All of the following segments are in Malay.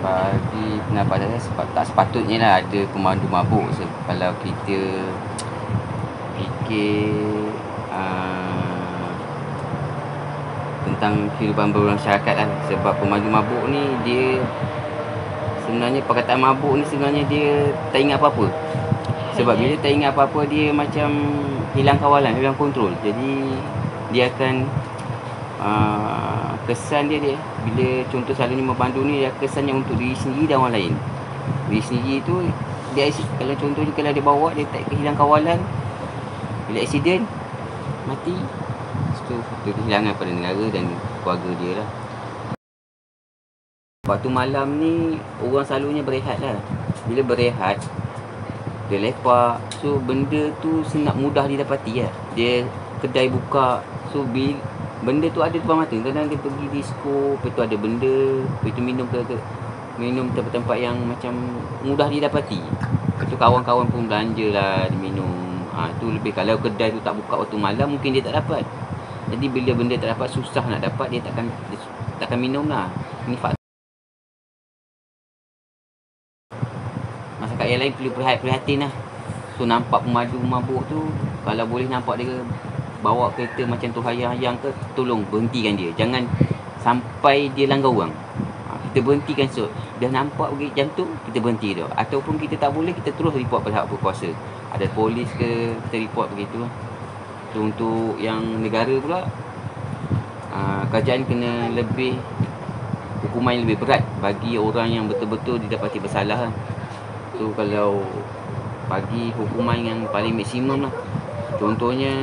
Bagi pendapat saya tak sepatutnya lah ada pemandu mabuk. Kalau kita fikir tentang kehidupan bermasyarakat lah. Sebab pemandu mabuk ni dia sebenarnya, perkataan mabuk ni sebenarnya dia tak ingat apa-apa. Sebab bila tak ingat apa-apa, dia macam hilang kawalan, hilang kontrol. Jadi dia akan kesan dia bila contoh selalunya memandu ni, dia kesannya untuk diri sendiri dan orang lain. Diri sendiri tu dia, kalau contohnya kalau dia bawa, dia tak hilang kawalan, bila aksiden mati, itu kehilangan pada negara dan keluarga dia lah. Waktu malam ni orang selalunya berehat lah. Bila berehat, dia lepak, so benda tu senang mudah didapati lah. Dia kedai buka, so benda tu ada depan mata. Kadang dia pergi disco, lepas tu ada benda, lepas tu minum tempat-tempat yang macam mudah didapati. Lepas tu kawan-kawan pun belanja lah, dia minum. Tu lebih, kalau kedai tu tak buka waktu malam, mungkin dia tak dapat. Jadi bila benda tak dapat, susah nak dapat, dia takkan minum lah. Ini faktor. Masyarakat yang lain perlu prihatin lah. So nampak pemandu mabuk tu, kalau boleh nampak dia bawa kereta macam tu hayang-hayang ke, tolong berhentikan dia. Jangan sampai dia langgar orang. Kita berhentikan. So dah nampak macam tu, kita berhenti tu. Ataupun kita tak boleh, kita terus report pada hak berkuasa. Ada polis ke, kita report begitu. So untuk yang negara pula, kerajaan kena hukuman yang lebih berat bagi orang yang betul-betul didapati bersalah. So kalau bagi hukuman yang paling maksimum lah. Contohnya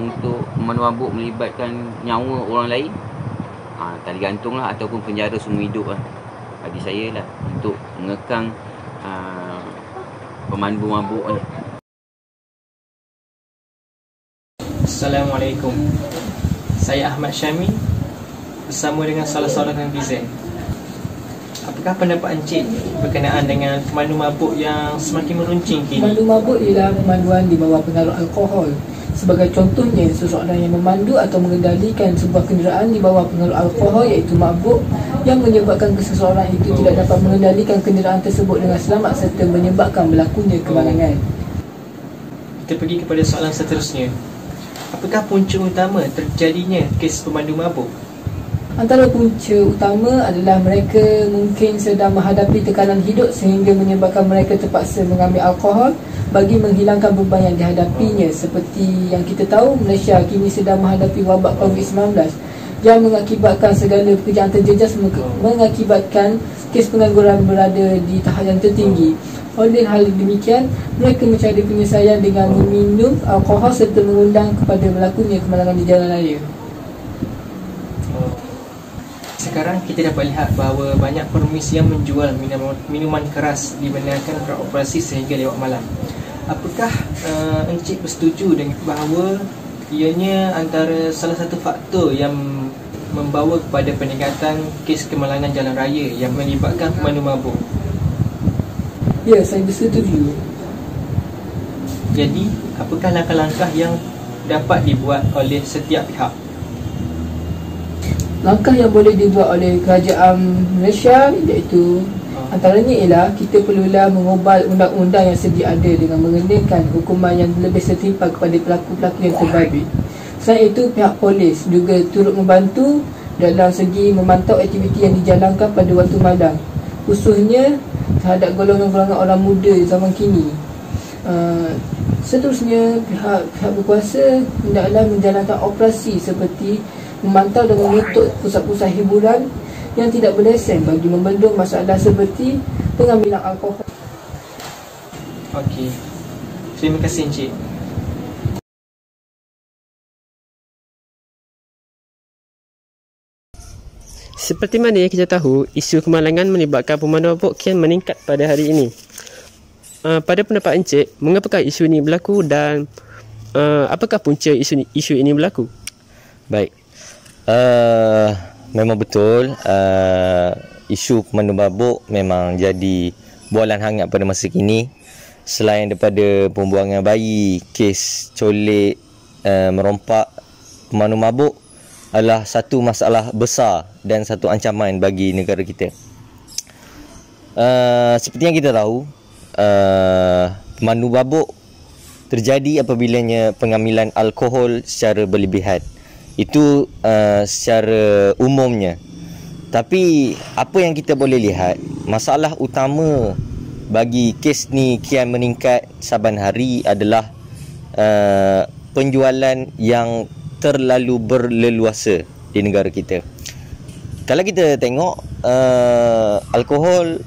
untuk pemandu mabuk melibatkan nyawa orang lain, tali gantung lah, ataupun penjara seumur hidup lah. Bagi saya lah, untuk mengekang pemandu mabuk ni. Assalamualaikum. Saya Ahmad Syami bersama dengan salah seorang netizen. Apakah pendapat Encik berkenaan dengan pemandu mabuk yang semakin meruncing kini? Pemandu mabuk ialah pemanduan di bawah pengaruh alkohol. Sebagai contohnya, seseorang yang memandu atau mengendalikan sebuah kenderaan di bawah pengaruh alkohol, iaitu mabuk, yang menyebabkan seseorang itu tidak dapat mengendalikan kenderaan tersebut dengan selamat serta menyebabkan berlakunya kemalangan. Kita pergi kepada soalan seterusnya. Apakah punca utama terjadinya kes pemandu mabuk? Antara punca utama adalah mereka mungkin sedang menghadapi tekanan hidup sehingga menyebabkan mereka terpaksa mengambil alkohol bagi menghilangkan beban yang dihadapinya. Seperti yang kita tahu, Malaysia kini sedang menghadapi wabak COVID-19 yang mengakibatkan segala pekerjaan terjejas, mengakibatkan kes pengangguran berada di tahap yang tertinggi. Oleh hal demikian, mereka mencari penyelesaian dengan meminum alkohol serta mengundang kepada berlakunya kemalangan di jalan raya. Sekarang kita dapat lihat bahawa banyak permis yang menjual minuman keras dibenarkan beroperasi sehingga lewat malam. Apakah Encik bersetuju dengan bahawa ianya antara salah satu faktor yang membawa kepada peningkatan kes kemalangan jalan raya yang melibatkan pemandu mabuk? Ya, saya bersetuju. Jadi, apakah langkah-langkah yang dapat dibuat oleh setiap pihak? Langkah yang boleh dibuat oleh kerajaan Malaysia iaitu antaranya ialah kita perlulah mengubah undang-undang yang sedia ada dengan mengenakan hukuman yang lebih setimpal kepada pelaku-pelaku yang terbabit. Selain itu, pihak polis juga turut membantu dalam segi memantau aktiviti yang dijalankan pada waktu malam, khususnya terhadap golongan-golongan orang muda zaman kini. Seterusnya, pihak berkuasa hendaklah menjalankan operasi seperti memantau dan mengutuk pusat-pusat hiburan yang tidak berlesen bagi membendung masalah seperti pengambilan alkohol. Okey. Terima kasih Encik. Seperti mana yang kita tahu, isu kemalangan melibatkan pemandu mabuk kian meningkat pada hari ini. Pada pendapat Encik, mengapakah isu ini berlaku dan apakah punca isu ini berlaku? Baik. Memang betul, isu pemandu mabuk memang jadi bualan hangat pada masa kini. Selain daripada pembuangan bayi, kes colik, merompak, pemandu mabuk adalah satu masalah besar dan satu ancaman bagi negara kita. Seperti yang kita tahu, pemandu mabuk terjadi apabila pengambilan alkohol secara berlebihan. Itu secara umumnya. Tapi apa yang kita boleh lihat, masalah utama bagi kes ni kian meningkat saban hari adalah penjualan yang terlalu berleluasa di negara kita. Kalau kita tengok, alkohol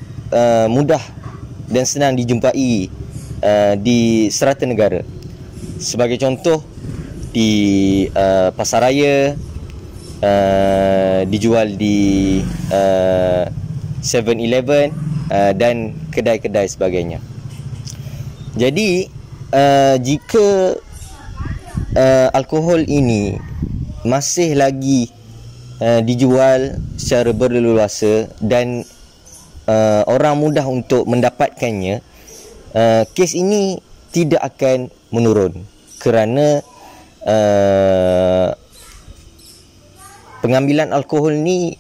mudah dan senang dijumpai di serata negara. Sebagai contoh, di pasaraya, dijual di 7-Eleven dan kedai-kedai sebagainya. Jadi jika alkohol ini masih lagi dijual secara berleluasa dan orang mudah untuk mendapatkannya, kes ini tidak akan menurun kerana pengambilan alkohol ni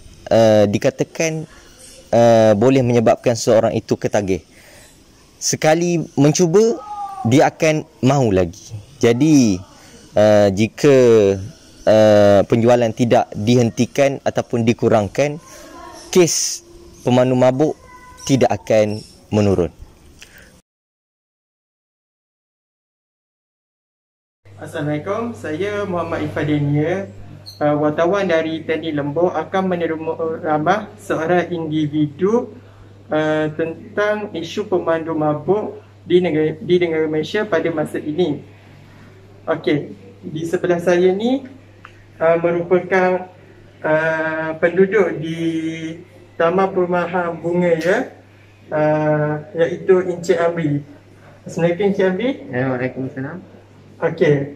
dikatakan boleh menyebabkan seorang itu ketagih. Sekali mencuba, dia akan mahu lagi. Jadi jika penjualan tidak dihentikan ataupun dikurangkan, kes pemandu mabuk tidak akan menurun. Assalamualaikum, saya Muhammad Ifadenia, wartawan dari TNI Lembong, akan meneramah seorang individu tentang isu pemandu mabuk di negara Malaysia pada masa ini. Okey, di sebelah saya ni merupakan penduduk di Taman Perumahan Bunga, iaitu Encik Amri. Assalamualaikum Encik Amri. Waalaikumsalam. Okey,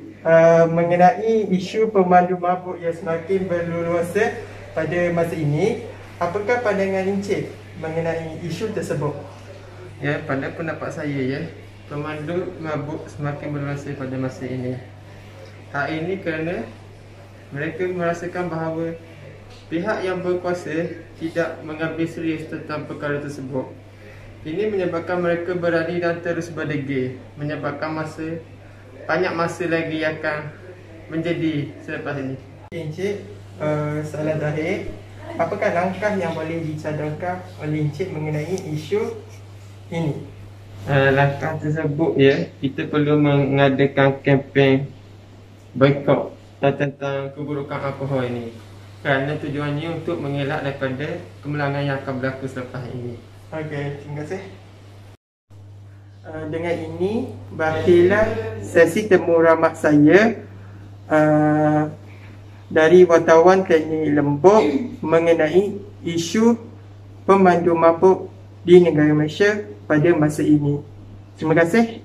mengenai isu pemandu mabuk yang semakin berleluasa pada masa ini, apakah pandangan Encik mengenai isu tersebut? Ya, pada pendapat saya pemandu mabuk semakin berleluasa pada masa ini. Hal ini kerana mereka merasakan bahawa pihak yang berkuasa tidak mengambil serius tentang perkara tersebut. Ini menyebabkan mereka berani dan terus berdegil, menyebabkan banyak masa lagi akan menjadi selepas ini. Encik, soalan terakhir, apakah langkah yang boleh dicadangkan oleh Encik mengenai isu ini? Langkah tersebut kita perlu mengadakan kempen boikot tentang keburukan alkohol ini, kerana tujuannya untuk mengelak daripada kemenangan yang akan berlaku selepas ini. Okey, terima kasih. Dengan ini berakhirlah sesi temu ramah saya dari wartawan TNI Lembong mengenai isu pemandu mabuk di negara Malaysia pada masa ini. Terima kasih.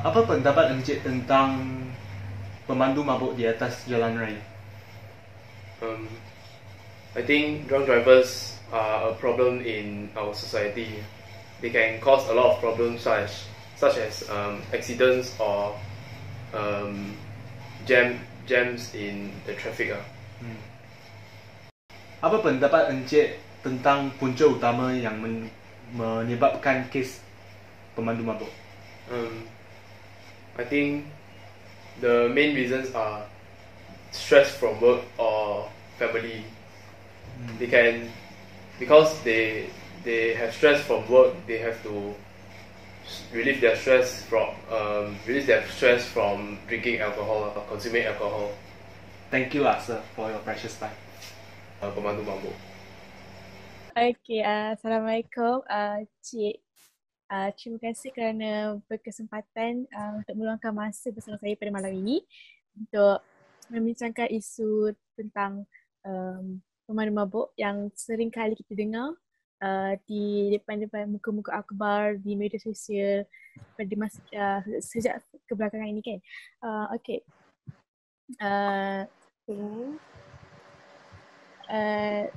Apa pendapat Encik tentang pemandu mabuk di atas jalan raya? I think drunk drivers are a problem in our society. They can cause a lot of problems such as accidents or jams in the traffic. Apa pendapat Encik tentang punca utama yang menyebabkan kes pemandu mabuk? I think the main reasons are stress from work or family. Because they have stress from work, they have to relieve their stress from drinking alcohol or consuming alcohol. Thank you, sir, for your precious time. Pemandu mabuk. Okey, Assalamualaikum, Cik. Terima kasih kerana berkesempatan untuk meluangkan masa bersama saya pada malam ini untuk membincangkan isu tentang pemandu mabuk yang sering kali kita dengar di depan-depan muka-muka akhbar, di media sosial pada masa sejak kebelakangan ini kan. Okey.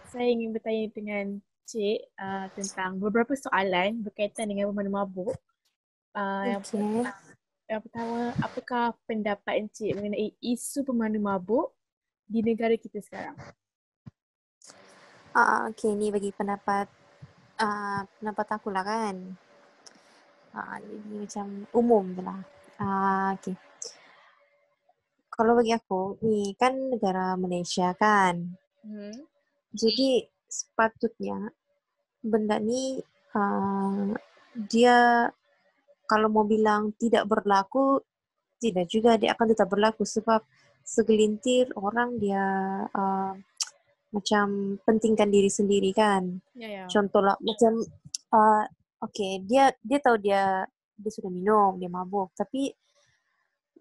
Saya ingin bertanya dengan Cik tentang beberapa soalan berkaitan dengan pemandu mabuk. Yang pertama, apakah pendapat Encik mengenai isu pemandu mabuk di negara kita sekarang? Okay, ni bagi pendapat aku lah kan. Ini macam umum je lah. Okay. Kalau bagi aku, ni kan negara Malaysia kan. Jadi sepatutnya benda ni dia kalau mau bilang tidak berlaku, tidak juga, dia akan tetap berlaku sebab segelintir orang dia macam pentingkan diri sendiri kan. Contohlah macam okay, dia tahu dia sudah minum, dia mabuk, tapi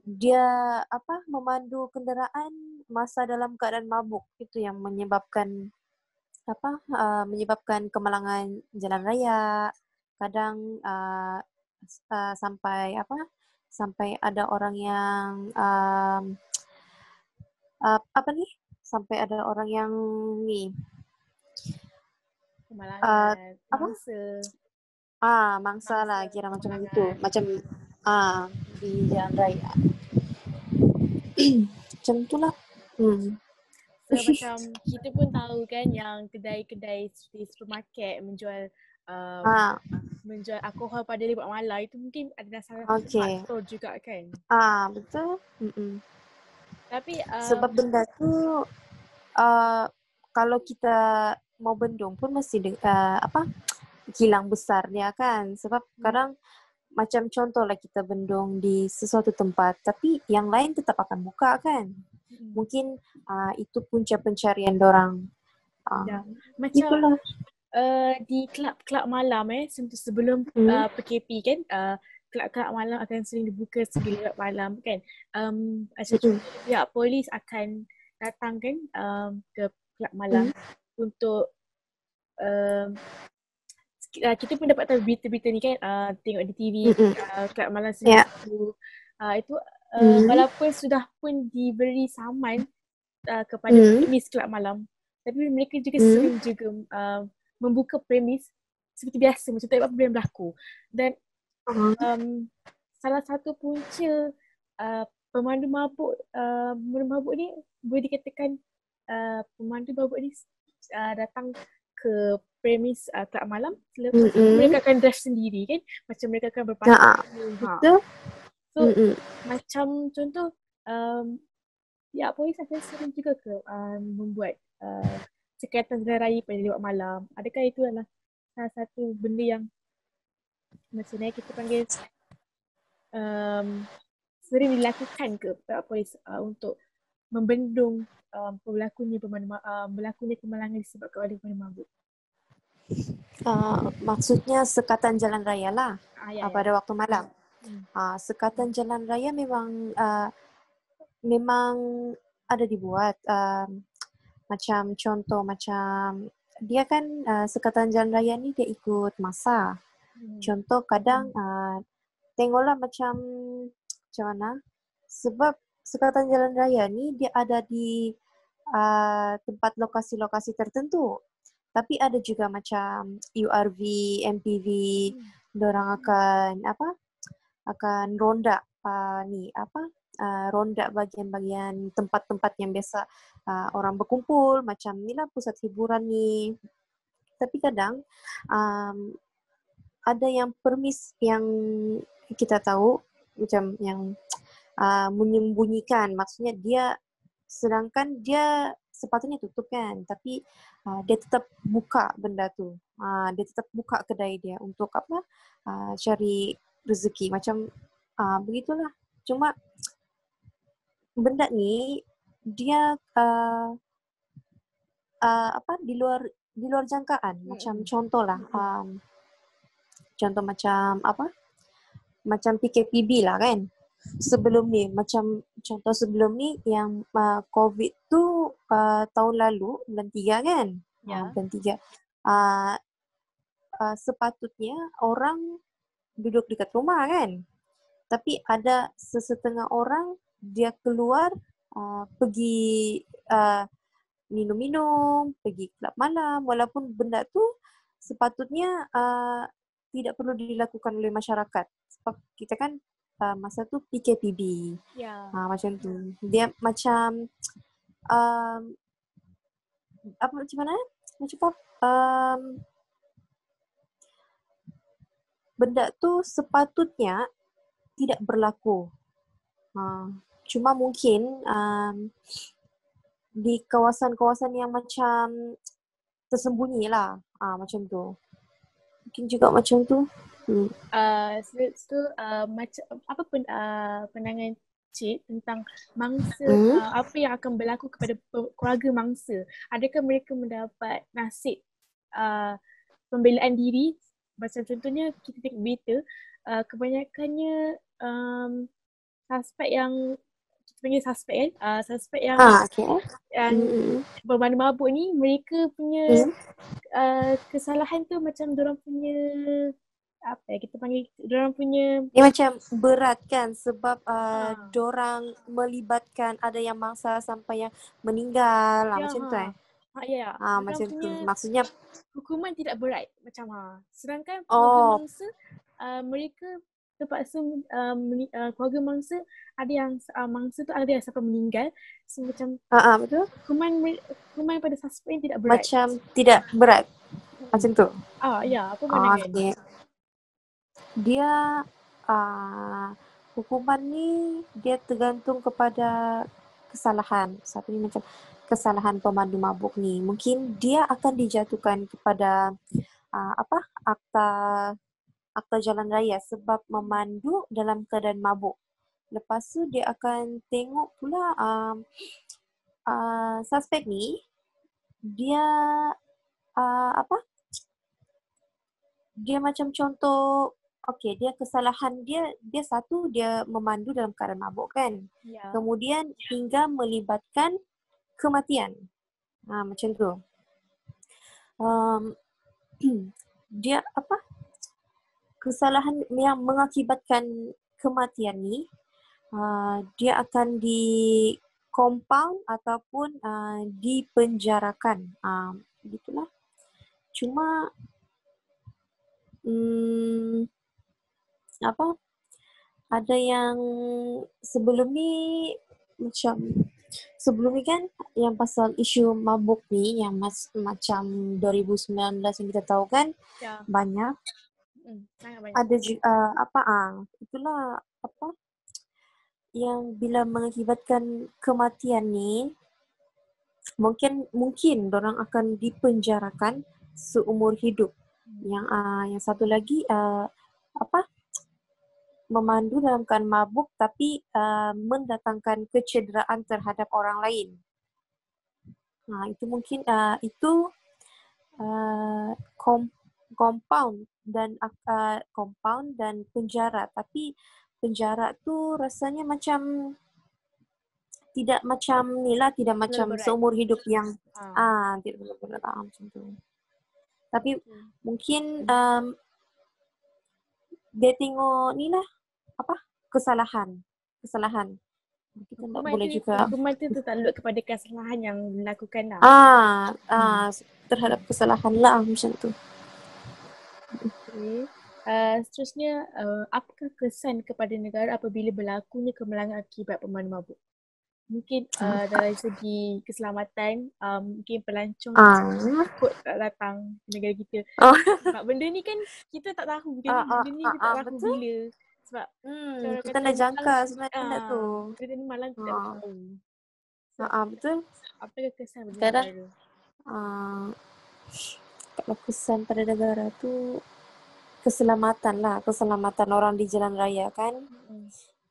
dia memandu kenderaan masa dalam keadaan mabuk, itu yang menyebabkan menyebabkan kemalangan jalan raya. Kadang sampai ada orang yang sampai ada orang yang Kemalangan, mangsa lah, kira macam itu, macam di jalan raya. Macam itulah. So macam kita pun tahu kan yang kedai-kedai di supermarket menjual menjual alkohol pada lewat malam, itu mungkin ada salah satu faktor juga kan. Betul. Tapi sebab benda tu kalau kita mau bendung pun mesti kilang besar dia kan. Sebab kadang macam contohlah kita bendung di sesuatu tempat tapi yang lain tetap akan buka kan. Mungkin itu punca pencarian dorang. Macam itulah. Di kelab-kelab malam sebelum PKP kan, kelab-kelab malam akan sering dibuka lewat malam kan. Pihak polis akan datang kan ke kelab malam untuk kita pun dapat tahu berita-berita ni kan, tengok di TV kelab malam itu walaupun sudah pun diberi saman kepada premis kelab malam, tapi mereka juga sering juga membuka premis seperti biasa, macam tak ada apa-apa yang berlaku. Dan salah satu punca pemandu mabuk ni boleh dikatakan pemandu mabuk ni datang ke premis kelab malam, selepas mereka akan drive sendiri kan, macam mereka akan berpatroli. So macam contoh pihak polis akan sering juga membuat sekatan jalan raya pada lewat malam. Adakah itu adalah salah satu benda yang maksudnya kita panggil sering dilakukan ke pihak polis untuk membendung berlakunya kemalangan disebabkan oleh pemandu mabuk? Maksudnya sekatan jalan raya lah pada waktu malam. Sekatan jalan raya memang ada dibuat. Macam contoh macam dia kan sekatan jalan raya ni dia ikut masa. Contoh kadang tengoklah macam mana, sebab sekatan jalan raya ni dia ada di tempat lokasi-lokasi tertentu. Tapi ada juga macam URV, MPV, dorang akan ronda ronda bagian-bagian tempat-tempat yang biasa orang berkumpul, macam ni lah pusat hiburan ni. Tapi kadang ada yang permis yang kita tahu macam yang menyembunyikan, maksudnya dia sedangkan dia sepatutnya tutup kan, tapi dia tetap buka benda tu. Dia tetap buka kedai dia untuk cari rezeki, macam begitulah. Cuma benda ni dia di luar jangkaan. Macam contohlah contoh macam macam PKPB lah kan. Sebelum ni, macam contoh sebelum ni yang COVID tu tahun lalu bulan 3 kan. Bulan 3 sepatutnya orang duduk dekat rumah kan. Tapi ada sesetengah orang dia keluar pergi minum-minum, pergi kelab malam, walaupun benda tu sepatutnya tidak perlu dilakukan oleh masyarakat. Sebab kita kan masa tu PKPB. Macam tu. Dia macam apa macam mana? Nak cakap benda tu sepatutnya tidak berlaku. Cuma mungkin di kawasan-kawasan yang macam tersembunyi lah. Macam tu. Mungkin juga macam tu. Macam apa pandangan Cik tentang mangsa, apa yang akan berlaku kepada keluarga mangsa? Adakah mereka mendapat nasib pembelaan diri? Macam contohnya kita tengok berita, kebanyakannya suspek yang kita panggil suspek kan, suspek yang yang bermabuk mabuk ni, mereka punya kesalahan tu macam dorang punya apa kita panggil, dorang punya dia macam berat kan sebab dorang melibatkan ada yang mangsa sampai yang meninggal macam tu macam tu maksudnya hukuman tidak berat macam sedangkan keluarga mangsa mereka terpaksa keluarga mangsa ada yang mangsa tu ada yang sampai meninggal, so macam betul, hukuman pada suspek tidak berat, macam tidak berat macam tu. Apa pandangan? Dia hukuman ni dia tergantung kepada kesalahan. Satu ni macam kesalahan pemandu mabuk ni, mungkin dia akan dijatuhkan kepada akta jalan raya sebab memandu dalam keadaan mabuk. Lepas tu dia akan tengok pula suspek ni dia dia macam contoh, dia kesalahan dia satu, dia memandu dalam keadaan mabuk kan. Kemudian hingga melibatkan kematian. Macam tu. Dia kesalahan yang mengakibatkan kematian ni dia akan di compound ataupun dipenjarakan. Begitulah. Cuma ada yang sebelum ni kan yang pasal isu mabuk ni yang macam 2019 yang kita tahu kan, banyak ada juga itulah yang bila mengakibatkan kematian ni mungkin dorang akan dipenjarakan seumur hidup. Yang satu lagi memandu dalam keadaan mabuk tapi mendatangkan kecederaan terhadap orang lain. Itu mungkin itu compound dan penjara, tapi penjara tu rasanya macam tidak macam ni lah, tidak macam seumur hidup yang tidak berat macam tu. Tapi mungkin dia tengok ni lah kesalahan. Kita tak boleh juga. Hukuman tu tertakluk kepada kesalahan yang dilakukan lah. Terhadap kesalahan lah macam tu. Okay. Seterusnya, apakah kesan kepada negara apabila berlakunya kemalangan akibat pemandu mabuk? Mungkin dari segi keselamatan, mungkin pelancong takut tak datang ke negara kita. Sebab benda ni kan kita tak tahu. Benda ni kita tak tahu bila. Sebab kita nak jangka sebenarnya tu. Benda ni malang kita tak tahu. Betul. Apakah kesan pada Kadang, negara? kalau kesan pada negara tu keselamatan lah. Keselamatan orang di jalan raya kan.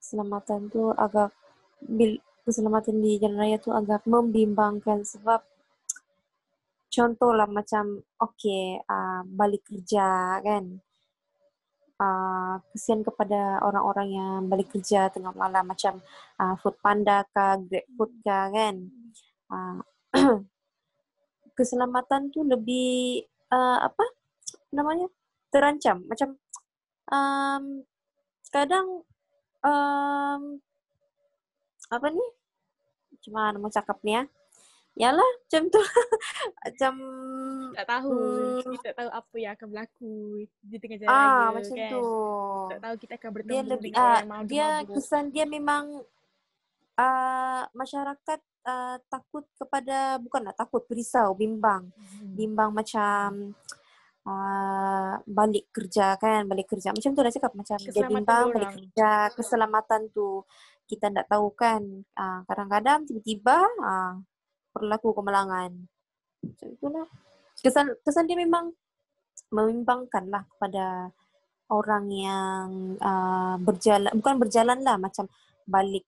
Keselamatan tu keselamatan di jalan raya tu agak membimbangkan sebab contohlah macam balik kerja kan, kesian kepada orang-orang yang balik kerja tengah malam macam Foodpanda ke GrabFood ke kan. Keselamatan tu lebih terancam macam kadang macam mana mau cakap ni yalah macam tu macam tak tahu kita tak tahu apa yang akan berlaku di tengah jalan raya macam kan. Tu tak tahu kita akan bertemu dia lebih dengan orang yang mabuk. Kesan dia memang masyarakat takut kepada, bukanlah takut, berisau, bimbang. Bimbang macam balik kerja kan, balik kerja. Macam tu dah cakap, macam dia Keselamatan bimbang balik diorang. kerja, keselamatan tu. Kita tak tahu kan, kadang-kadang tiba-tiba berlaku kemalangan. Macam itulah. Kesan dia memang membimbangkan lah kepada orang yang bukan berjalan lah, macam balik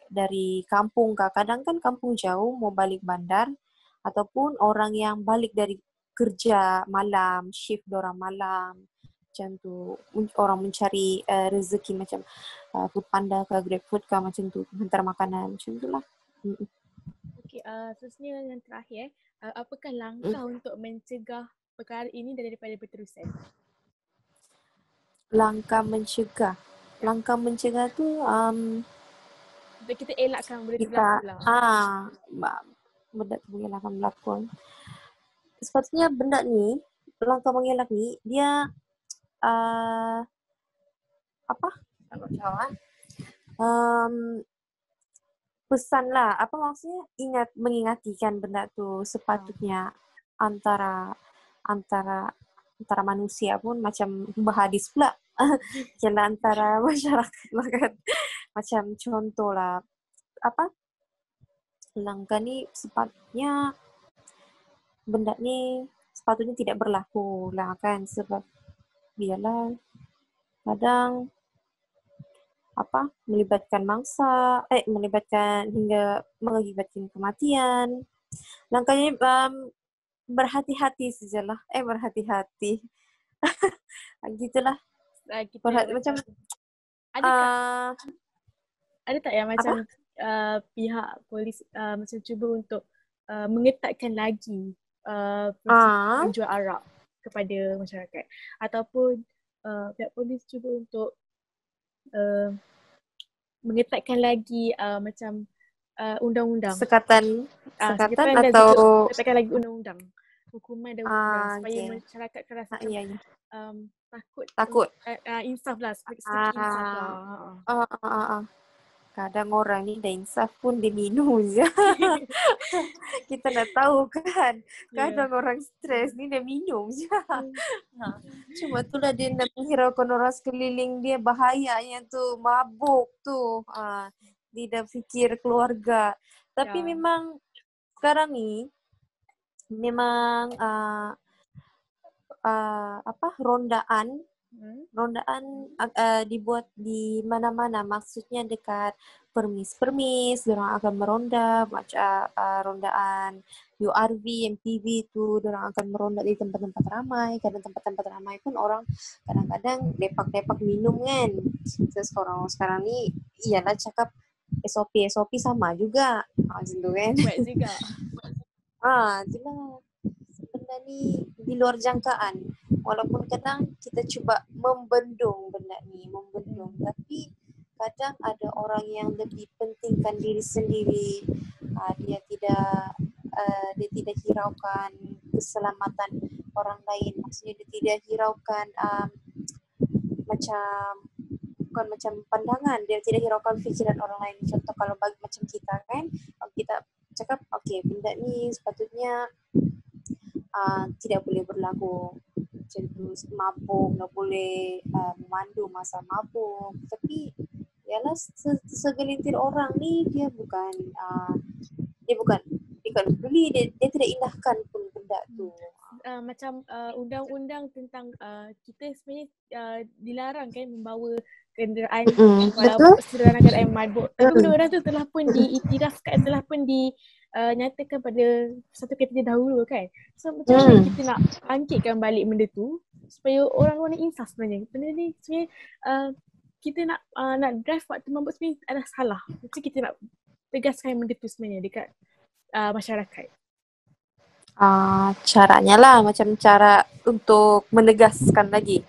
dari kampung ke, kadang kan kampung jauh mau balik bandar, ataupun orang yang balik dari kerja malam, shift dorang malam, macam tu, orang mencari rezeki macam Foodpanda ke, GrabFood ke, macam tu, hantar makanan, macam tu lah. Okey, seterusnya yang terakhir, apakah langkah untuk mencegah perkara ini daripada berterusan? Langkah mencegah tu Untuk kita elakkan benda tu kita berlaku lah. benda tu mengelakkan berlakon. Sepatutnya benda ni, langkah mengelak ni, dia pesan lah, apa maksudnya, mengingatikan benda tu sepatutnya antara manusia pun, macam berhadis pula. Kira antara masyarakat lah kan. Macam contoh lah, langkah ni sepatutnya, benda ni sepatutnya tidak berlaku lah kan, sebab biarlah kadang melibatkan mangsa, melibatkan hingga mengakibatkan kematian. Langkahnya berhati-hati sajalah, berhati-hati. Gitulah. Macam ada tak yang macam pihak polis macam cuba untuk mengetatkan lagi penjual arak kepada masyarakat, ataupun pihak polis cuba untuk mengetatkan lagi macam undang-undang sekatan dan atau juga mengetatkan lagi undang-undang, hukuman dan undang-undang, supaya masyarakat keras takut insaf lah, sedikit insaf lah. Kadang orang ni dah insaf pun dia minum je. Kita nak tahu kan. Kadang orang stres ni dia minum je. Cuma itulah dia nak menghiraukan orang sekeliling dia, bahayanya tu, mabuk tu. Dia dah fikir keluarga. Tapi memang sekarang ni memang rondaan dibuat di mana-mana, maksudnya dekat permis diorang akan meronda, macam rondaan URV, MPV tu diorang akan meronda di tempat-tempat ramai. Kadang tempat-tempat ramai pun orang kadang-kadang lepak-lepak minum kan. Terus sekarang ni iyalah cakap SOP sama juga. Macam tu kan. Buat juga. Itulah. Benda ni di luar jangkaan. Walaupun kadang kita cuba membendung benda ni, tapi kadang ada orang yang lebih pentingkan diri sendiri. Dia tidak hiraukan keselamatan orang lain. Maksudnya dia tidak hiraukan bukan macam pandangan, dia tidak hiraukan fikiran orang lain. Contoh kalau bagi macam kita kan, kita cakap benda ni sepatutnya tidak boleh berlaku. Macam tu, mabuk, tak boleh memandu masa mabuk. Tapi ialah segelintir orang ni dia bukan peduli, dia tidak indahkan pun benda tu. Macam undang-undang tentang kita sebenarnya dilarang kan membawa kenderaan walaupun sederhana kenderaan mabuk. Tapi undang-undang tu telah pun diiktirafkan, telah pun nyatakan pada satu kategori dahulu kan. So macam mana kita nak bangkitkan balik benda tu supaya orang-orang ni insaf sebenarnya. Benda ni sebenarnya kita nak drive waktu mabuk sebenarnya adalah salah. Jadi kita nak tegaskan benda tu sebenarnya dekat masyarakat. Caranya lah, macam cara untuk menegaskan lagi.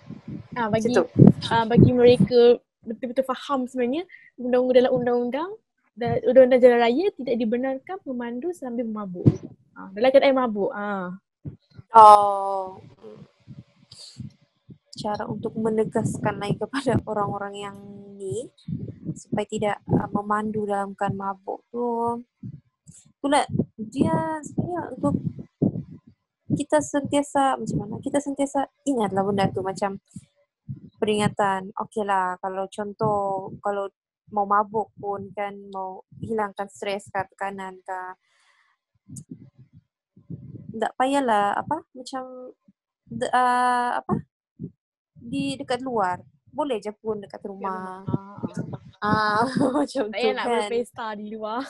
Bagi mereka betul-betul faham sebenarnya dalam undang-undang jalan raya tidak dibenarkan memandu sambil mabuk. Dalam keadaan mabuk. Cara untuk menegaskan lagi kepada orang-orang yang ni, supaya tidak memandu dalam keadaan mabuk tu. Itulah dia sebenarnya untuk kita sentiasa macam mana? Kita sentiasa ingatlah benda tu macam peringatan. Okeylah kalau contoh kalau mau mabuk pun kan mau hilangkan stres ke tekanan ke, tak payahlah macam di dekat luar. Boleh je pun dekat rumah. Macam Tak tu payah nak kan. berpesta di luar.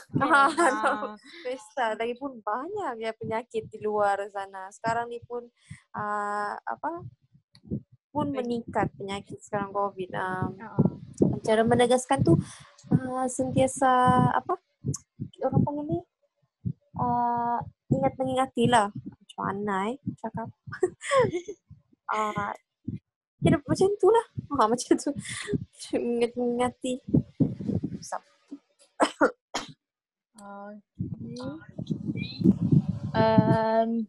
Pesta. Lagipun banyak ya penyakit di luar sana. Sekarang ni pun pun meningkat penyakit sekarang COVID. Cara menegaskan tu sentiasa orang panggil ni ingat mengingatilah. Macam mana cakap. Kira macam tu lah. Macam tu. Ingat-ingati.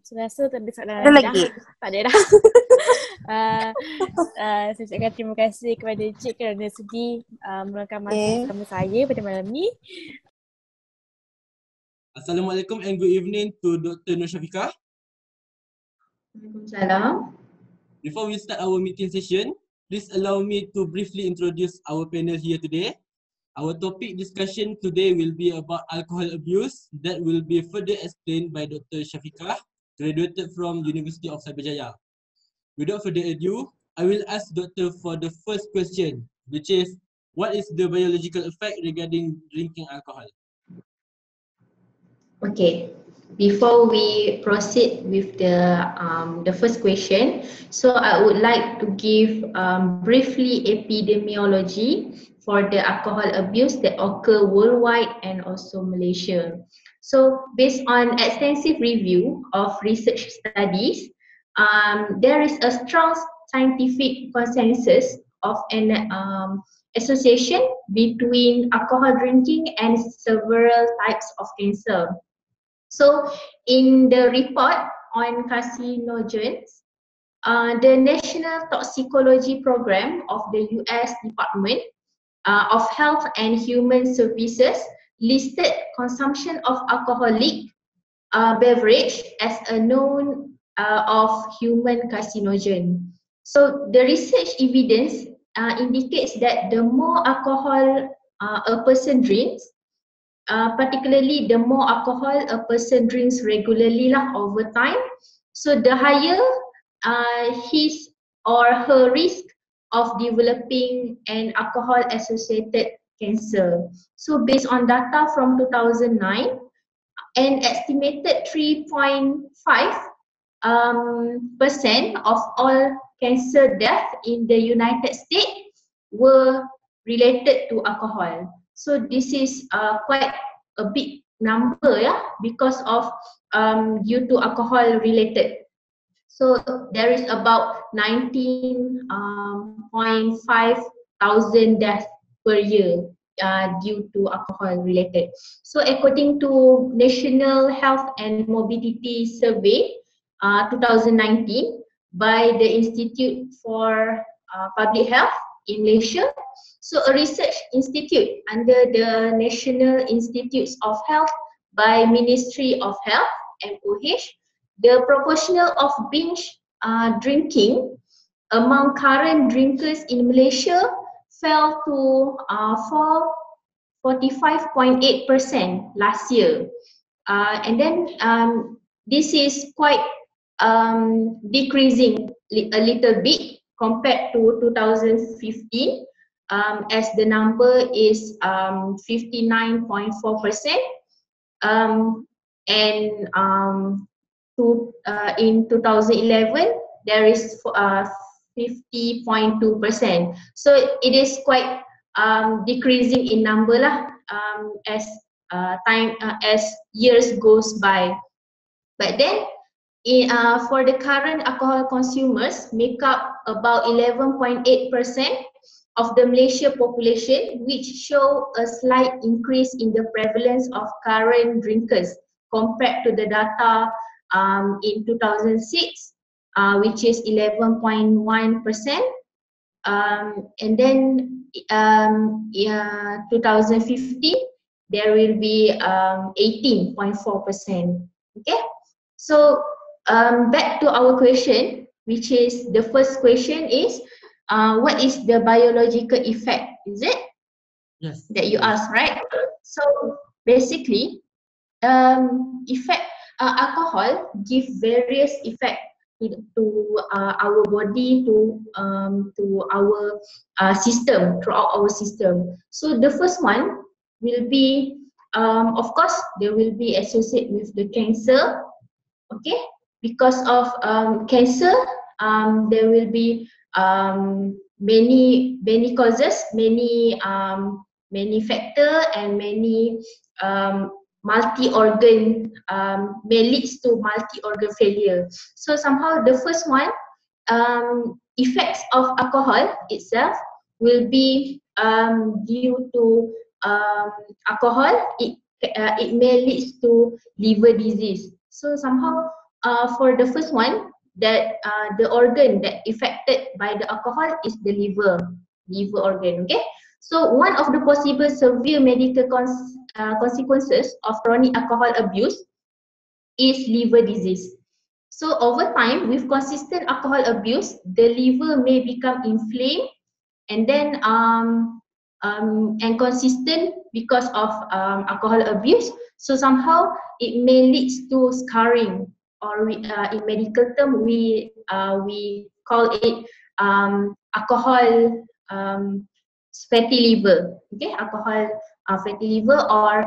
Saya rasa tak ada soalan Ada lagi? Tak ada dah. Saya ucapkan terima kasih kepada Cik kerana sudi meluangkan masa bersama saya pada malam ni. Assalamualaikum and good evening to Dr. Nur Syafiqah. Waalaikumsalam. Before we start our meeting session, please allow me to briefly introduce our panel here today. Our topic discussion today will be about alcohol abuse that will be further explained by Dr. Syafiqah, graduated from University of Cyberjaya. Without further ado, I will ask Doctor for the first question, which is, what is the biological effect regarding drinking alcohol? Okay. Before we proceed with the first question, so I would like to give briefly epidemiology for the alcohol abuse that occur worldwide and also Malaysia. So based on extensive review of research studies, there is a strong scientific consensus of an association between alcohol drinking and several types of cancer. So in the report on carcinogens, the National Toxicology Program of the US Department of Health and Human Services listed consumption of alcoholic beverage as a known of human carcinogen. So the research evidence indicates that the more alcohol a person drinks, particularly the more alcohol a person drinks regularly over time, so the higher his or her risk of developing an alcohol associated cancer. So based on data from 2009, an estimated 3.5% of all cancer deaths in the United States were related to alcohol. So this is quite a big number, because of due to alcohol related. So there is about 19.5 thousand deaths per year due to alcohol related. So according to National Health and Morbidity Survey 2019 by the Institute for Public Health in Malaysia, so a research institute under the National Institutes of Health by Ministry of Health, MOH, the proportion of binge drinking among current drinkers in Malaysia fell to 45.8% last year. And then this is quite decreasing a little bit compared to 2015, as the number is 59.4%, and in 2011 there is 50.2%. So it is quite decreasing in number as as years goes by. But then for the current alcohol consumers make up about 11.8% of the Malaysia population, which show a slight increase in the prevalence of current drinkers compared to the data in 2006, which is 11.1%. And then 2050 there will be 18.4%. Okay, so back to our question, which is the first question is what is the biological effect? Is it? Yes. That you asked, right? So basically, alcohol give various effect to our body, to our system, throughout our system. So the first one will be, of course, there will be associated with the cancer. Okay, because of cancer, there will be many causes, many factor, and many multi-organ, may leads to multi-organ failure. So somehow the first one, effects of alcohol itself will be due to alcohol. It may lead to liver disease. So somehow for the first one, that the organ that affected by the alcohol is the liver organ. Okay, so one of the possible severe medical consequences of chronic alcohol abuse is liver disease. So over time, with consistent alcohol abuse, the liver may become inflamed, and then and consistent because of alcohol abuse. So somehow it may lead to scarring, or in medical term we call it alcohol fatty liver. Okay, alcohol fatty liver, or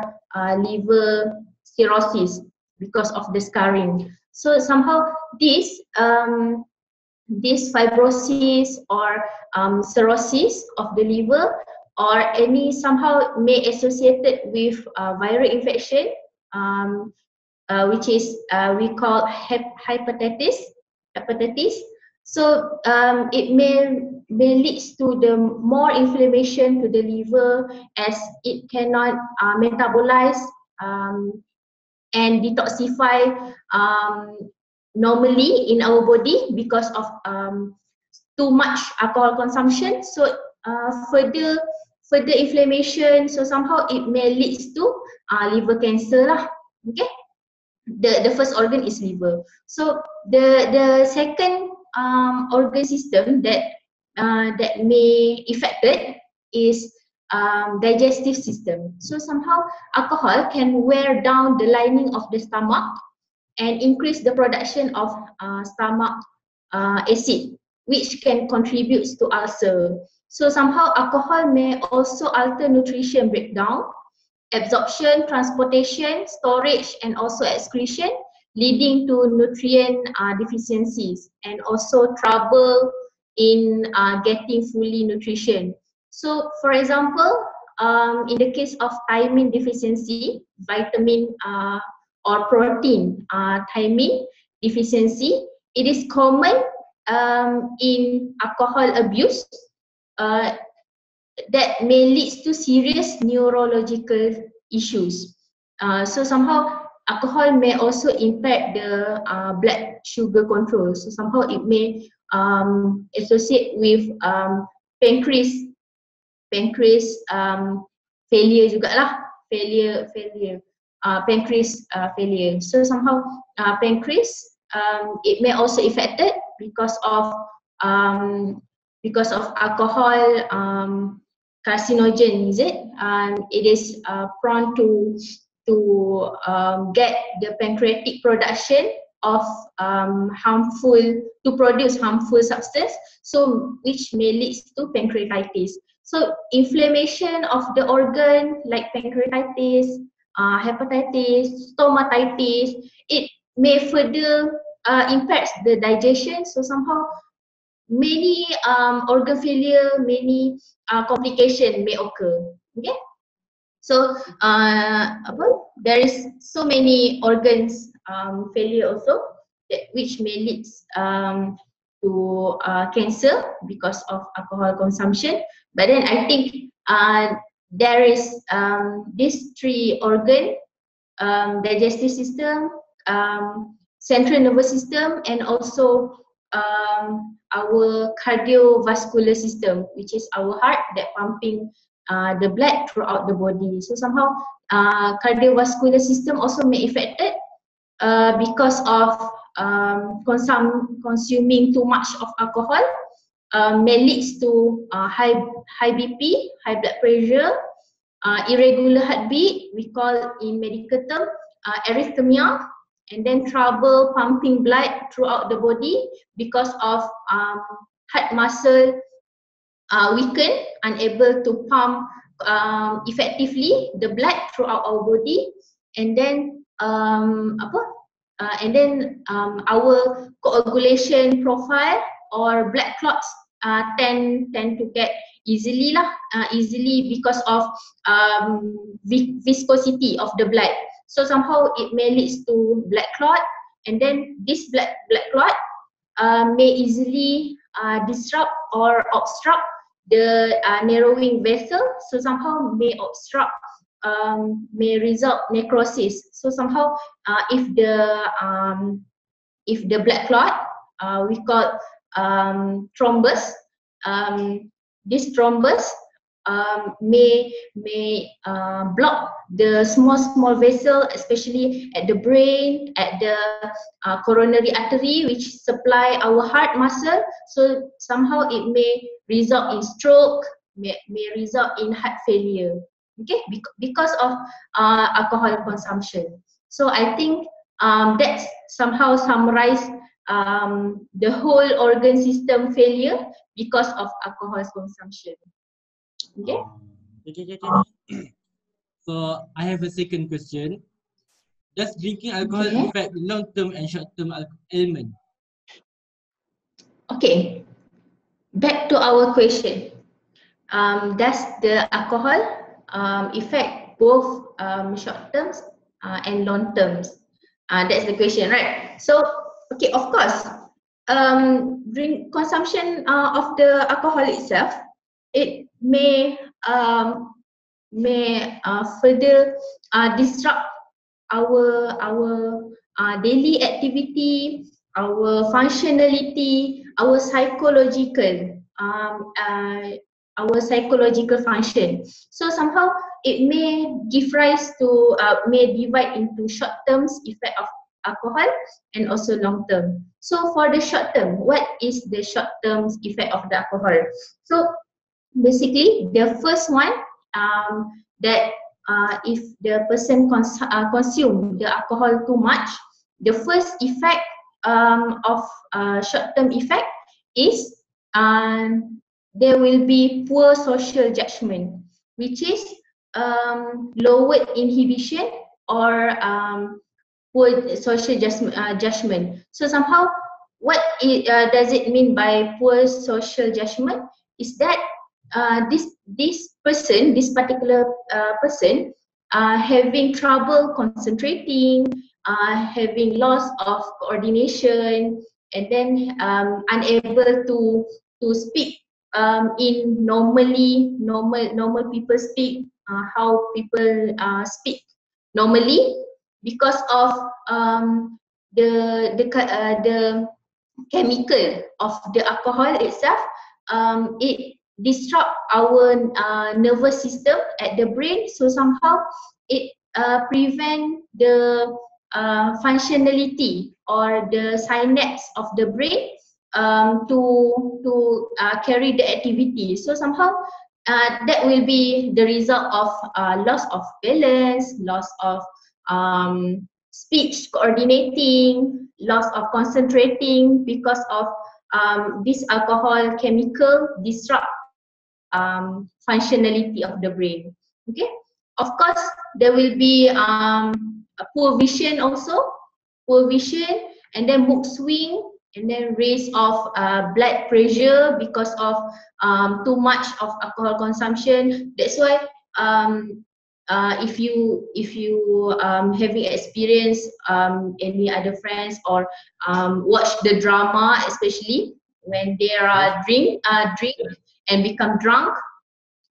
liver cirrhosis because of the scarring. So somehow this fibrosis or cirrhosis of the liver, or any somehow may associated with viral infection, which is we call hepatitis. So it may lead to the more inflammation to the liver, as it cannot metabolize and detoxify normally in our body because of too much alcohol consumption. So further inflammation, so somehow it may lead to liver cancer lah. Okay, the first organ is liver. So the second organ system that may affected is digestive system. So somehow alcohol can wear down the lining of the stomach and increase the production of stomach acid, which can contribute to ulcer. So somehow alcohol may also alter nutrition breakdown, absorption, transportation, storage, and also excretion, leading to nutrient deficiencies, and also trouble in getting fully nutrition. So for example, in the case of thiamine deficiency, vitamin or protein thiamine deficiency, it is common in alcohol abuse that may lead to serious neurological issues. So somehow alcohol may also impact the blood sugar control. So somehow it may associate with pancreas failure jugalah, pancreas failure. So somehow pancreas it may also affected because of alcohol carcinogen, is it? It is prone to get the pancreatic production of produce harmful substance, so which may lead to pancreatitis. So inflammation of the organ like pancreatitis, hepatitis, stomatitis, it may further impact the digestion. So somehow many organ failure, many complication may occur. Okay, so there is so many organs failure also, which may lead to cancer because of alcohol consumption. But then I think there is these three organ, digestive system, central nervous system, and also our cardiovascular system, which is our heart that pumping the blood throughout the body. So somehow cardiovascular system also may affected because of consuming too much of alcohol. May leads to high BP, high blood pressure, irregular heartbeat, we call in medical term arrhythmia, and then trouble pumping blood throughout the body because of heart muscle weaken, unable to pump effectively the blood throughout our body, and then our coagulation profile or blood clots tend to get easily because of viscosity of the blood. So somehow it may lead to blood clot, and then this blood clot may easily disrupt or obstruct the narrowing vessel. So somehow may obstruct, may result necrosis. So somehow if the blood clot, we call thrombus, this thrombus may block the small vessel, especially at the brain, at the coronary artery, which supply our heart muscle. So somehow it may result in stroke, may result in heart failure. Okay, because of alcohol consumption. So I think that's somehow summarize the whole organ system failure because of alcohol consumption. Okay. So I have a second question. Does drinking alcohol affect long-term and short-term ailment? Okay. Back to our question. Does the alcohol affect both short terms and long terms? That's the question, right? So, okay, of course, drink consumption of the alcohol itself, it may further disrupt our daily activity, our functionality, our psychological function. So somehow it may give rise to may divide into short terms effect of alcohol and also long term. So for the short term, what is the short term effect of the alcohol? So basically the first one, that if the person consume the alcohol too much, the first effect of short term effect is there will be poor social judgment, which is lowered inhibition or poor social judgment. So somehow what does it mean by poor social judgment is that this particular person having trouble concentrating, having loss of coordination, and then unable to speak in normal people speak, how people speak normally, because of the chemical of the alcohol itself. It disrupt our nervous system at the brain, so somehow it prevent the functionality or the synapse of the brain to carry the activity. So somehow that will be the result of loss of balance, loss of speech coordinating, loss of concentrating, because of this alcohol chemical disrupt functionality of the brain. Okay, of course there will be a poor vision also, and then mood swing, and then raise of blood pressure because of too much of alcohol consumption. That's why if you having experience any other friends or watch the drama, especially when they are drink and become drunk,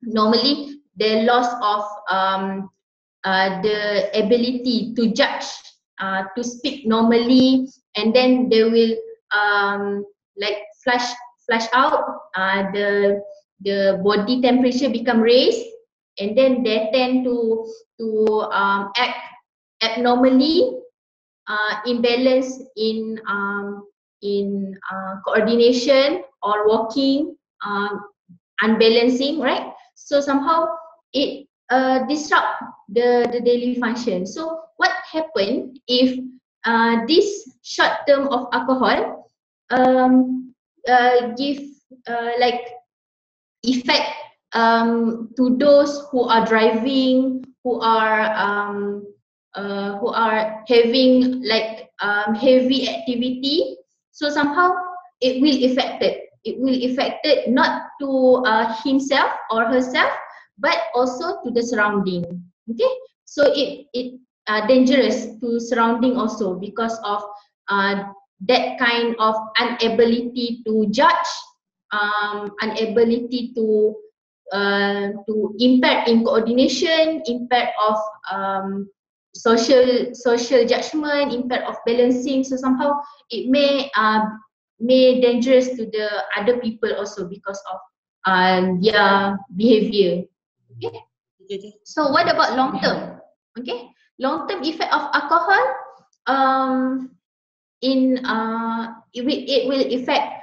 normally the loss of the ability to judge, to speak normally, and then they will like flush out, the body temperature become raised, and then they tend to act abnormally, imbalance in coordination or walking, unbalancing, right? So somehow it disrupt the daily function. So what happen if this short term of alcohol give like effect to those who are driving, who are having like heavy activity. So somehow it will affect it. It will affect it not to himself or herself, but also to the surrounding. Okay, so it dangerous to surrounding also because of that kind of inability to judge, inability to impact in coordination, impact of social judgment, impact of balancing. So somehow it may dangerous to the other people also because of their behavior. Okay. So what about long term? Okay, long term effect of alcohol, it will affect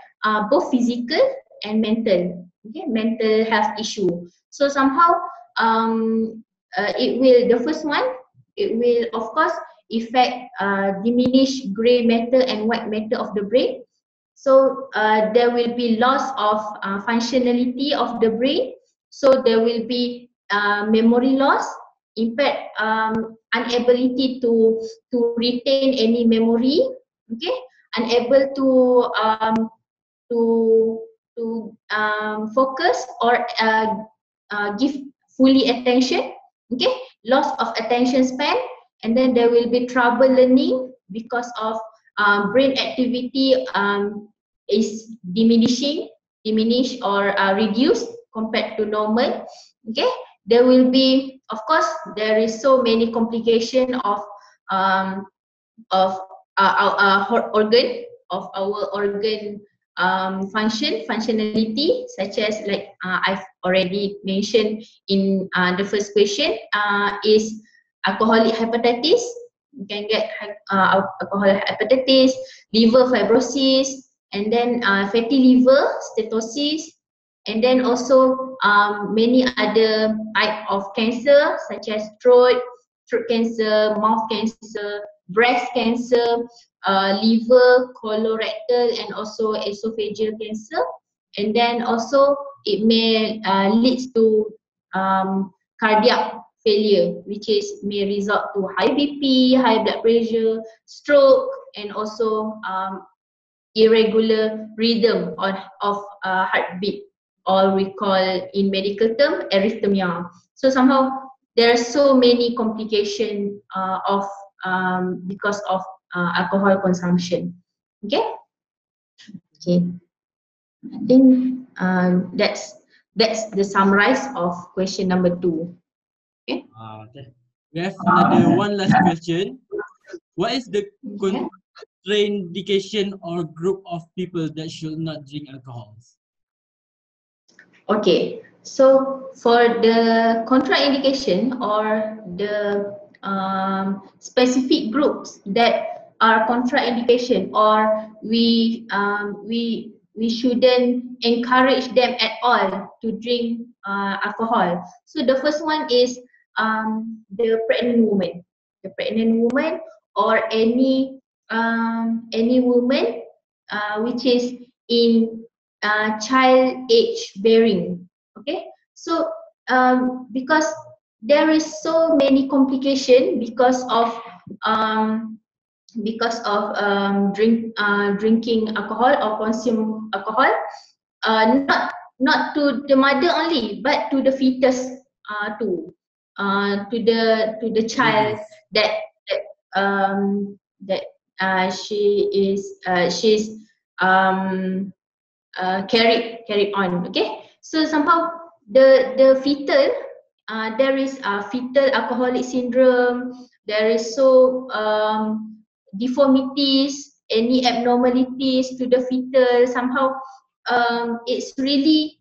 both physical and mental. Okay, mental health issue. So somehow it will, the first one, it will of course affect diminish gray matter and white matter of the brain. So there will be loss of functionality of the brain. So there will be memory loss, impact inability to retain any memory. Okay, unable to focus or give fully attention. Okay, loss of attention span, and then there will be trouble learning because of brain activity is diminish or reduced compared to normal. Okay, there will be, of course, there is so many complication of our organ, functionality, such as like I've already mentioned in the first question, is alcoholic hepatitis. You can get alcoholic hepatitis, liver fibrosis, and then fatty liver, steatosis, and then also many other type of cancer such as throat cancer, mouth cancer, breast cancer, liver, colorectal, and also esophageal cancer. And then also it may lead to cardiac failure, which is may result to high BP, high blood pressure, stroke, and also irregular rhythm of heartbeat, or we call in medical term arrhythmia. So somehow there are so many complications of because of alcohol consumption. Okay. Okay. I think that's the summarize of question number 2. Okay. Okay. We have another one last question. What is the contraindication or group of people that should not drink alcohol? Okay. So for the contraindication or the specific groups that are contraindication, or we shouldn't encourage them at all to drink alcohol. So the first one is the pregnant woman. The pregnant woman, or any woman which is in child age bearing. Okay, so because there is so many complication because of drinking alcohol or consume alcohol, not to the mother only, but to the fetus too, to the child that she's carried on. Okay, so somehow the fetal, there is fetal alcoholic syndrome. There is so deformities, any abnormalities to the fetal. Somehow it's really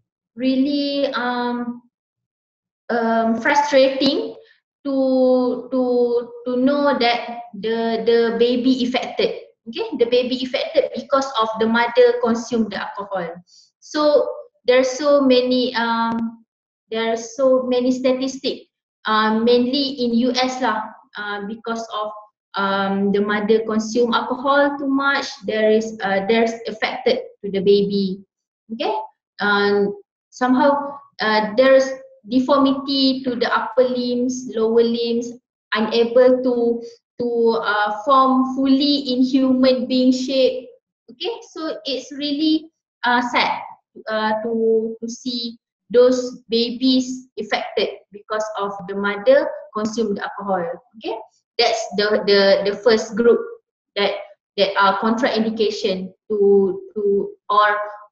frustrating to know that the baby affected. Okay, the baby affected because of the mother consume the alcohol. So there's so many statistics, mainly in US lah, because of the mother consume alcohol too much. There's affected to the baby. Okay, somehow there's deformity to the upper limbs, lower limbs, unable to form fully in human being shape. Okay, so it's really sad to see those babies affected because of the mother consume the alcohol. Okay, that's the first group that are contraindication to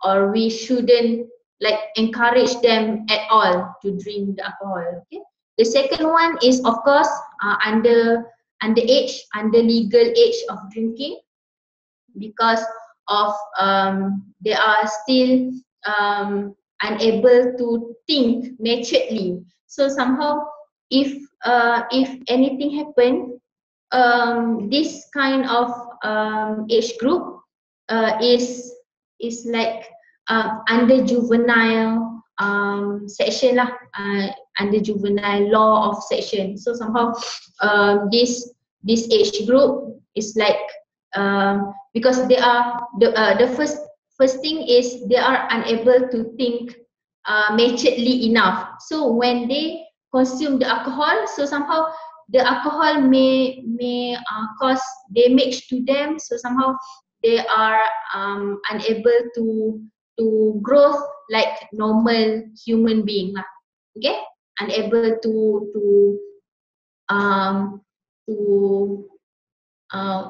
or we shouldn't like encourage them at all to drink the alcohol. Okay, the second one is of course under legal age of drinking, because of they are still unable to think naturally. So somehow if anything happen, this kind of age group is like under juvenile section lah, under juvenile law of section. So somehow this age group is like because they are the first thing is they are unable to think maturely enough. So when they consume the alcohol, so somehow the alcohol may cause damage to them. So somehow they are unable to grow like normal human being lah. Okay, unable to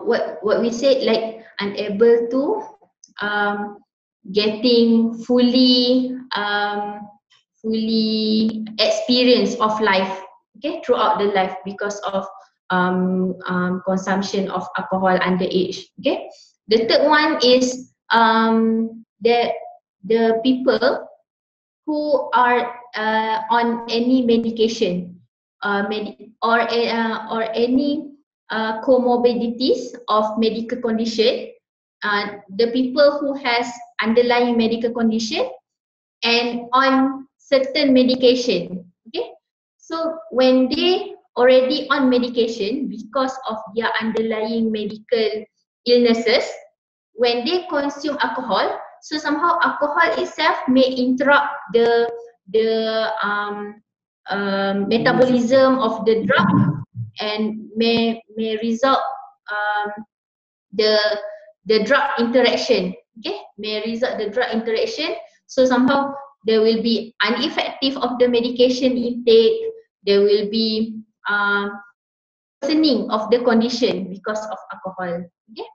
what we say, like unable to getting fully experience of life, okay, throughout the life because of consumption of alcohol underage. Okay, the third one is the people who are on any medication or any comorbidities of medical condition, the people who has underlying medical condition and on certain medication. Okay, so when they already on medication because of their underlying medical illnesses, when they consume alcohol, so somehow alcohol itself may interrupt the metabolism of the drug and may result the drug interaction. Okay, may result the drug interaction. So somehow there will be ineffective of the medication intake. There will be worsening of the condition because of alcohol. Okay,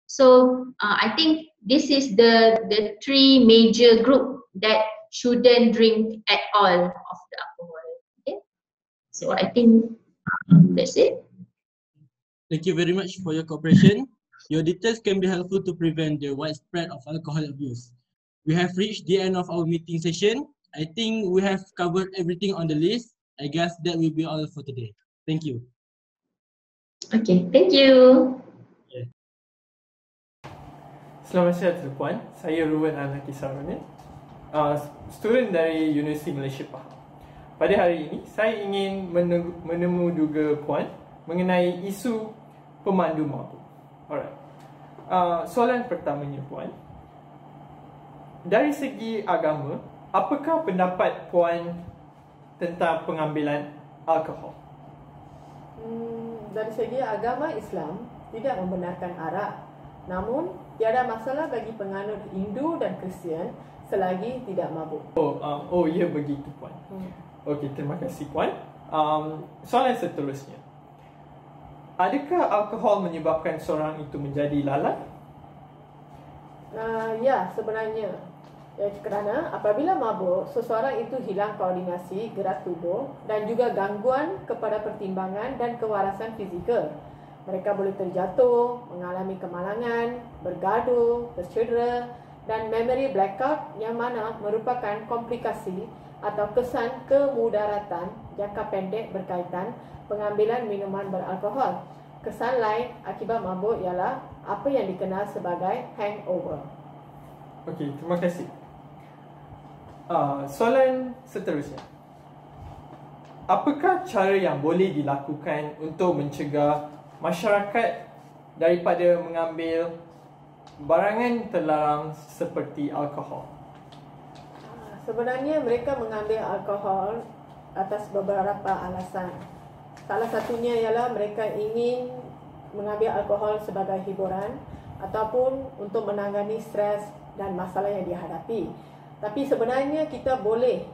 so I think this is the three major group that shouldn't drink at all of the alcohol. Okay, so I think that's it. Thank you very much for your cooperation. Your details can be helpful to prevent the widespread of alcohol abuse. We have reached the end of our meeting session. I think we have covered everything on the list. I guess that will be all for today. Thank you. Okay, thank you. Selamat siang tuan-puan, saya Ruben Anaki Saruni, student dari Universiti Malaysia Pahang. Pada hari ini, saya ingin menemuduga puan mengenai isu pemandu mabuk. Alright. Soalan pertamanya puan, dari segi agama, apakah pendapat puan tentang pengambilan alkohol? Dari segi agama Islam tidak membenarkan arak. Namun tiada masalah bagi penganut Hindu dan Kristian selagi tidak mabuk. Oh ya, begitu puan. Okey, terima kasih puan. Soalan seterusnya, adakah alkohol menyebabkan seorang itu menjadi lalai? Ya, sebenarnya. Kerana apabila mabuk, seseorang itu hilang koordinasi gerak tubuh dan juga gangguan kepada pertimbangan dan kewarasan fizikal. Mereka boleh terjatuh, mengalami kemalangan, bergaduh, tercedera dan memory blackout yang mana merupakan komplikasi atau kesan kemudaratan jangka pendek berkaitan pengambilan minuman beralkohol. Kesan lain akibat mabuk ialah apa yang dikenal sebagai hangover. Okey, terima kasih. Soalan seterusnya. Apakah cara yang boleh dilakukan untuk mencegah masyarakat daripada mengambil barangan terlarang seperti alkohol? Sebenarnya mereka mengambil alkohol atas beberapa alasan. Salah satunya ialah mereka ingin mengambil alkohol sebagai hiburan ataupun untuk menangani stres dan masalah yang dihadapi. Tapi sebenarnya kita boleh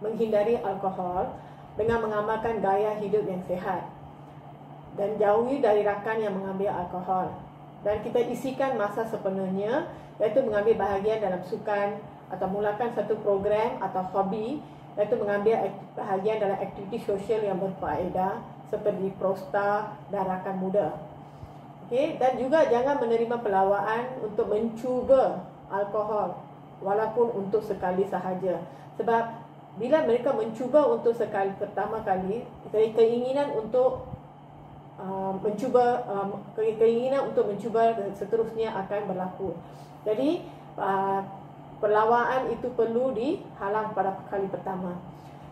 menghindari alkohol dengan mengamalkan gaya hidup yang sihat dan jauhi dari rakan yang mengambil alkohol. Dan kita isikan masa sepenuhnya iaitu mengambil bahagian dalam sukan atau mulakan satu program atau hobi iaitu mengambil bahagian dalam aktiviti sosial yang berfaedah seperti prosta dan rakan muda. Okay? Dan juga jangan menerima pelawaan untuk mencuba alkohol walaupun untuk sekali sahaja. Sebab bila mereka mencuba untuk sekali pertama kali, keinginan untuk keinginan untuk mencuba seterusnya akan berlaku. Jadi perlawaan itu perlu dihalang pada kali pertama.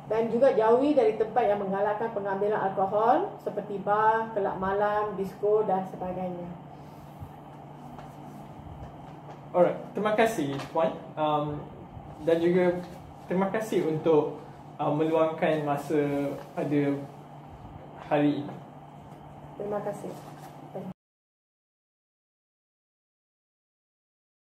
Dan juga jauhi dari tempat yang menggalakkan pengambilan alkohol seperti bar, kelab malam, disko dan sebagainya. Alright, terima kasih Puan. Dan juga terima kasih untuk meluangkan masa pada hari ini. Terima kasih.